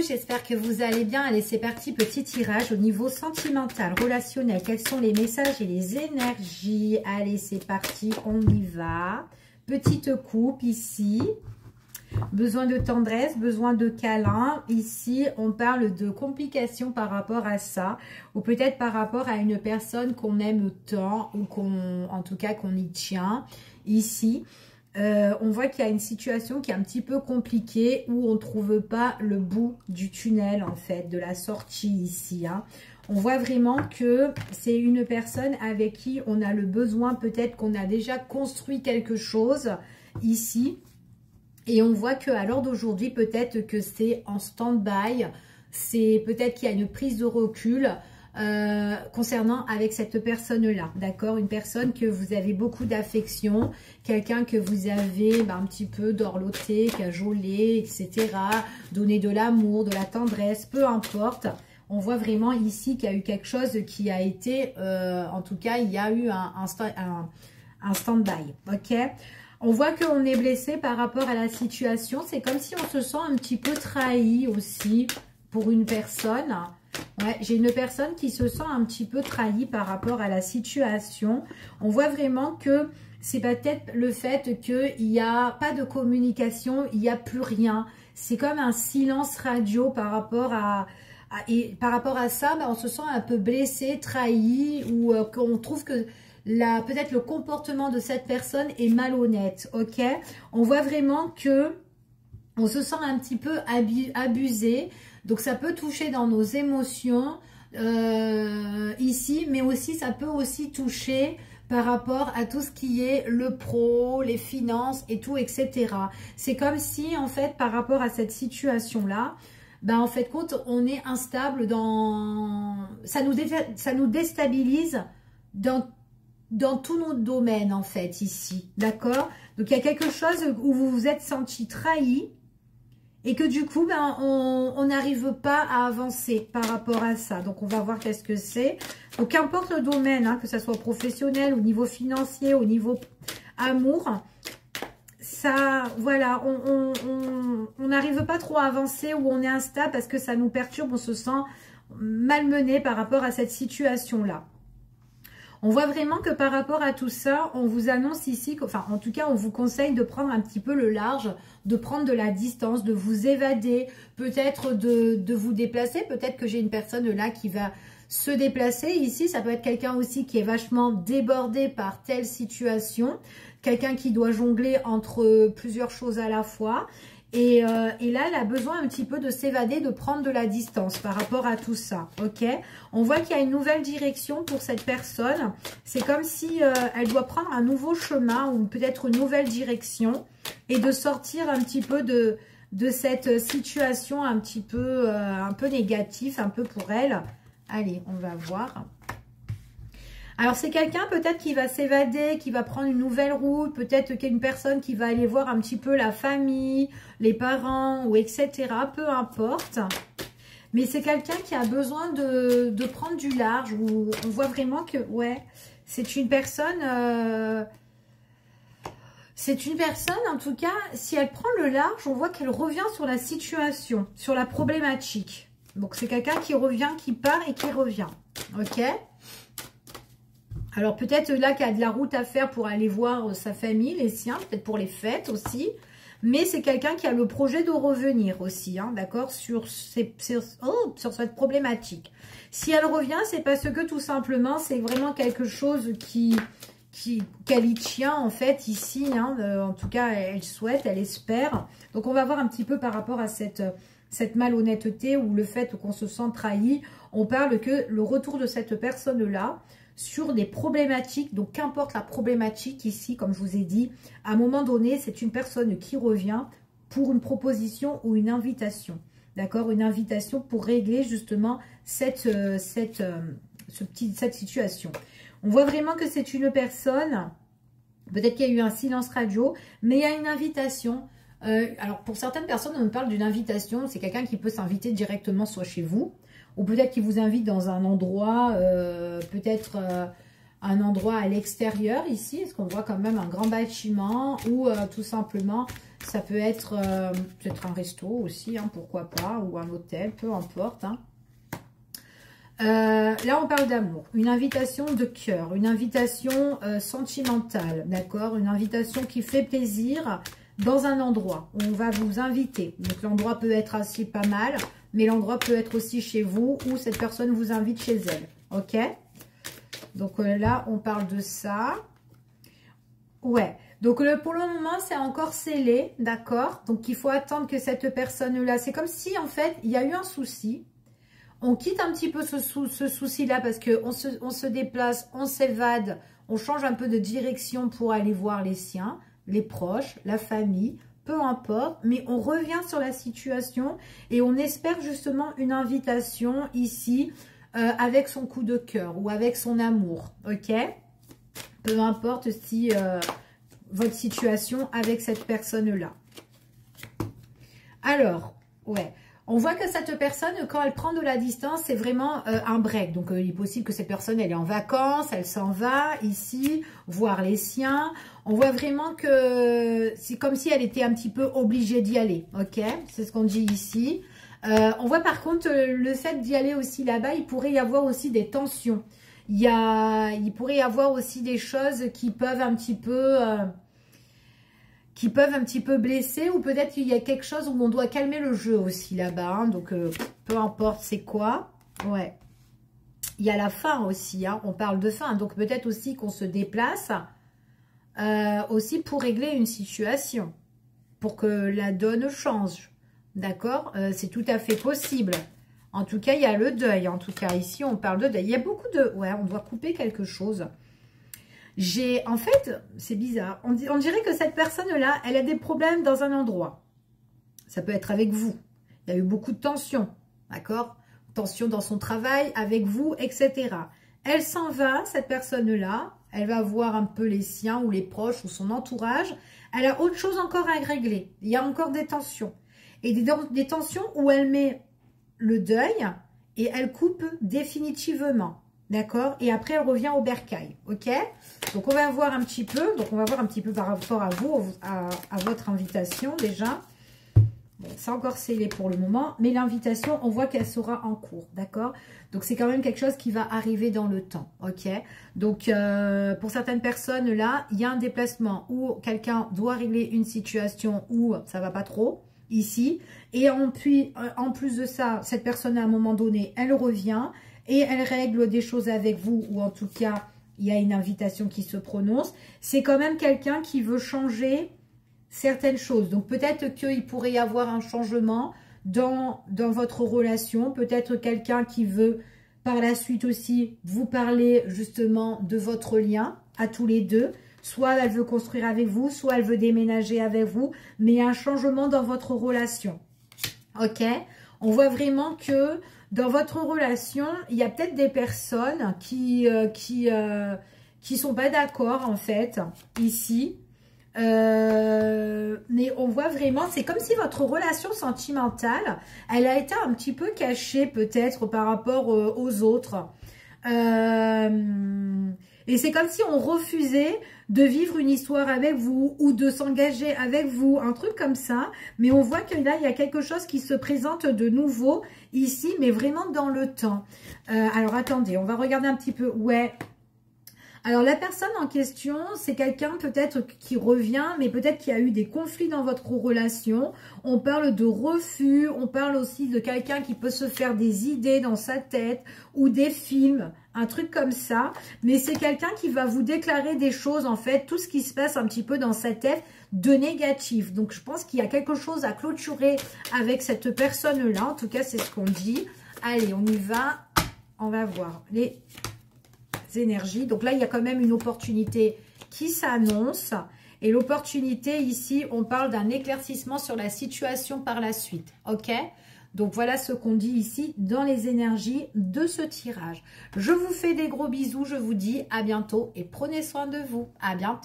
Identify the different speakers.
Speaker 1: j'espère que vous allez bien. Allez, c'est parti, petit tirage au niveau sentimental, relationnel. Quels sont les messages et les énergies? Allez, c'est parti, on y va. Petite coupe ici. Besoin de tendresse, besoin de câlin. Ici, on parle de complications par rapport à ça. Ou peut-être par rapport à une personne qu'on aime tant ou en tout cas qu'on y tient. Ici, on voit qu'il y a une situation qui est un petit peu compliquée où on ne trouve pas le bout du tunnel en fait, de la sortie ici. Hein. On voit vraiment que c'est une personne avec qui on a le besoin, peut-être qu'on a déjà construit quelque chose ici. Et on voit qu'à l'heure d'aujourd'hui, peut-être que c'est en stand-by, c'est peut-être qu'il y a une prise de recul concernant avec cette personne-là, d'accord? Une personne que vous avez beaucoup d'affection, quelqu'un que vous avez un petit peu dorloté, cajolé, etc., donné de l'amour, de la tendresse, peu importe. On voit vraiment ici qu'il y a eu quelque chose qui a été, en tout cas, il y a eu un stand-by, ok? On voit qu'on est blessé par rapport à la situation. C'est comme si on se sent un petit peu trahi aussi pour une personne. Ouais, j'ai une personne qui se sent un petit peu trahie par rapport à la situation. On voit vraiment que c'est peut-être le fait qu'il n'y a pas de communication, il n'y a plus rien. C'est comme un silence radio par rapport à ça, on se sent un peu blessé, trahi, ou qu'on trouve que peut-être le comportement de cette personne est malhonnête, ok? On voit vraiment que on se sent un petit peu abusé, donc ça peut toucher dans nos émotions ici, mais aussi ça peut aussi toucher par rapport à tout ce qui est le pro, les finances et tout, etc. C'est comme si, en fait, par rapport à cette situation-là, en fait, compte, on est instable ça nous déstabilise dans tous nos domaines, en fait, ici. D'accord? Donc, il y a quelque chose où vous vous êtes senti trahi et que du coup, on n'arrive pas à avancer par rapport à ça. Donc, on va voir qu'est-ce que c'est. Donc, qu'importe le domaine, hein, que ce soit professionnel, au niveau financier, au niveau amour, ça, voilà, on n'arrive pas trop à avancer ou on est instable parce que ça nous perturbe, on se sent malmené par rapport à cette situation-là. On voit vraiment que par rapport à tout ça, on vous annonce ici, enfin en tout cas on vous conseille de prendre un petit peu le large, de prendre de la distance, de vous évader, peut-être de vous déplacer. Peut-être que j'ai une personne là qui va se déplacer. Ici, ça peut être quelqu'un aussi qui est vachement débordé par telle situation, quelqu'un qui doit jongler entre plusieurs choses à la fois. Et là, elle a besoin un petit peu de s'évader, de prendre de la distance par rapport à tout ça, ok? On voit qu'il y a une nouvelle direction pour cette personne. C'est comme si elle doit prendre un nouveau chemin ou peut-être une nouvelle direction et de sortir un petit peu de cette situation un peu négative, un peu pour elle. Allez, on va voir. Alors, c'est quelqu'un peut-être qui va s'évader, qui va prendre une nouvelle route, peut-être qu'il y a une personne qui va aller voir un petit peu la famille, les parents, ou etc. Peu importe. Mais c'est quelqu'un qui a besoin de prendre du large, où on voit vraiment que, ouais, c'est une personne... c'est une personne, en tout cas, si elle prend le large, on voit qu'elle revient sur la situation, sur la problématique. Donc, c'est quelqu'un qui revient, qui part et qui revient. Ok ? Alors, peut-être là qu'il y a de la route à faire pour aller voir sa famille, les siens, peut-être pour les fêtes aussi. Mais c'est quelqu'un qui a le projet de revenir aussi, hein, d'accord, sur cette problématique. Si elle revient, c'est parce que tout simplement, c'est vraiment quelque chose qu'elle y tient en fait ici. Hein, en tout cas, elle souhaite, elle espère. Donc, on va voir un petit peu par rapport à cette malhonnêteté ou le fait qu'on se sent trahi. On parle que le retour de cette personne-là sur des problématiques, donc qu'importe la problématique ici, comme je vous ai dit, à un moment donné, c'est une personne qui revient pour une proposition ou une invitation, d'accord? Une invitation pour régler justement cette situation. On voit vraiment que c'est une personne, peut-être qu'il y a eu un silence radio, mais il y a une invitation. Alors, pour certaines personnes, on parle d'une invitation, c'est quelqu'un qui peut s'inviter directement soit chez vous, ou peut-être qu'il vous invite dans un endroit, peut-être un endroit à l'extérieur ici, parce qu'on voit quand même un grand bâtiment, ou tout simplement, Ça peut être peut-être un resto aussi, hein, pourquoi pas, ou un hôtel, peu importe. Hein. Là, on parle d'amour. Une invitation de cœur, une invitation sentimentale, d'accord? Une invitation qui fait plaisir dans un endroit où on va vous inviter. Donc, l'endroit peut être assez pas mal, mais l'endroit peut être aussi chez vous ou cette personne vous invite chez elle, ok? Donc, là, on parle de ça. Ouais. Donc, pour le moment, c'est encore scellé, d'accord? Donc, il faut attendre que cette personne-là... C'est comme si, en fait, il y a eu un souci. On quitte un petit peu ce souci-là parce qu'on se déplace, on s'évade, on change un peu de direction pour aller voir les siens, les proches, la famille, peu importe. Mais on revient sur la situation et on espère justement une invitation ici avec son coup de cœur ou avec son amour, ok? Peu importe si votre situation avec cette personne-là. Alors, ouais... On voit que cette personne, quand elle prend de la distance, c'est vraiment un break. Donc, il est possible que cette personne, elle est en vacances, elle s'en va ici, voir les siens. On voit vraiment que c'est comme si elle était un petit peu obligée d'y aller. Ok, c'est ce qu'on dit ici. On voit par contre le fait d'y aller aussi là-bas, il pourrait y avoir aussi des tensions. Il pourrait y avoir aussi des choses qui peuvent un petit peu... blesser ou peut-être qu'il y a quelque chose où on doit calmer le jeu aussi là-bas. Hein, donc, peu importe c'est quoi. Ouais. Il y a la fin aussi. Hein, on parle de fin. Donc, peut-être aussi qu'on se déplace aussi pour régler une situation. Pour que la donne change. D'accord, c'est tout à fait possible. En tout cas, il y a le deuil. En tout cas, ici, on parle de deuil. Il y a beaucoup de... Ouais, on doit couper quelque chose. En fait, c'est bizarre. On dirait que cette personne-là, elle a des problèmes dans un endroit. Ça peut être avec vous. Il y a eu beaucoup de tensions, d'accord? Tension dans son travail, avec vous, etc. Elle s'en va, cette personne-là. Elle va voir un peu les siens ou les proches ou son entourage. Elle a autre chose encore à régler. Il y a encore des tensions. Et des tensions où elle met le deuil et elle coupe définitivement. D'accord? Et après, elle revient au bercail. Ok? Donc, on va voir un petit peu. Donc, on va voir un petit peu par rapport à vous, à votre invitation déjà. Bon, c'est encore scellé pour le moment. Mais l'invitation, on voit qu'elle sera en cours. D'accord? Donc, c'est quand même quelque chose qui va arriver dans le temps. Ok? Donc, pour certaines personnes, là, il y a un déplacement où quelqu'un doit régler une situation où ça va pas trop. Ici. Et en plus de ça, cette personne, à un moment donné, elle revient. Et elle règle des choses avec vous, ou en tout cas, il y a une invitation qui se prononce. C'est quand même quelqu'un qui veut changer certaines choses. Donc, peut-être qu'il pourrait y avoir un changement dans votre relation. Peut-être quelqu'un qui veut, par la suite aussi, vous parler justement de votre lien à tous les deux. Soit elle veut construire avec vous, soit elle veut déménager avec vous. Mais il y a un changement dans votre relation. Ok? On voit vraiment que... Dans votre relation, il y a peut-être des personnes qui sont pas d'accord, en fait, ici. Mais on voit vraiment, c'est comme si votre relation sentimentale, elle a été un petit peu cachée, peut-être, par rapport aux autres. Et c'est comme si on refusait de vivre une histoire avec vous ou de s'engager avec vous, un truc comme ça. Mais on voit que là, il y a quelque chose qui se présente de nouveau ici, mais vraiment dans le temps. Alors, attendez, on va regarder un petit peu. Ouais. Alors, la personne en question, c'est quelqu'un peut-être qui revient, mais peut-être qu'il y a eu des conflits dans votre relation. On parle de refus, on parle aussi de quelqu'un qui peut se faire des idées dans sa tête ou des films, un truc comme ça. Mais c'est quelqu'un qui va vous déclarer des choses, en fait, tout ce qui se passe un petit peu dans sa tête de négatif. Donc, je pense qu'il y a quelque chose à clôturer avec cette personne-là. En tout cas, c'est ce qu'on dit. Allez, on y va. On va voir les... énergies. Donc là, il y a quand même une opportunité qui s'annonce. Et l'opportunité ici, on parle d'un éclaircissement sur la situation par la suite. Ok? Donc voilà ce qu'on dit ici dans les énergies de ce tirage. Je vous fais des gros bisous. Je vous dis à bientôt et prenez soin de vous. À bientôt.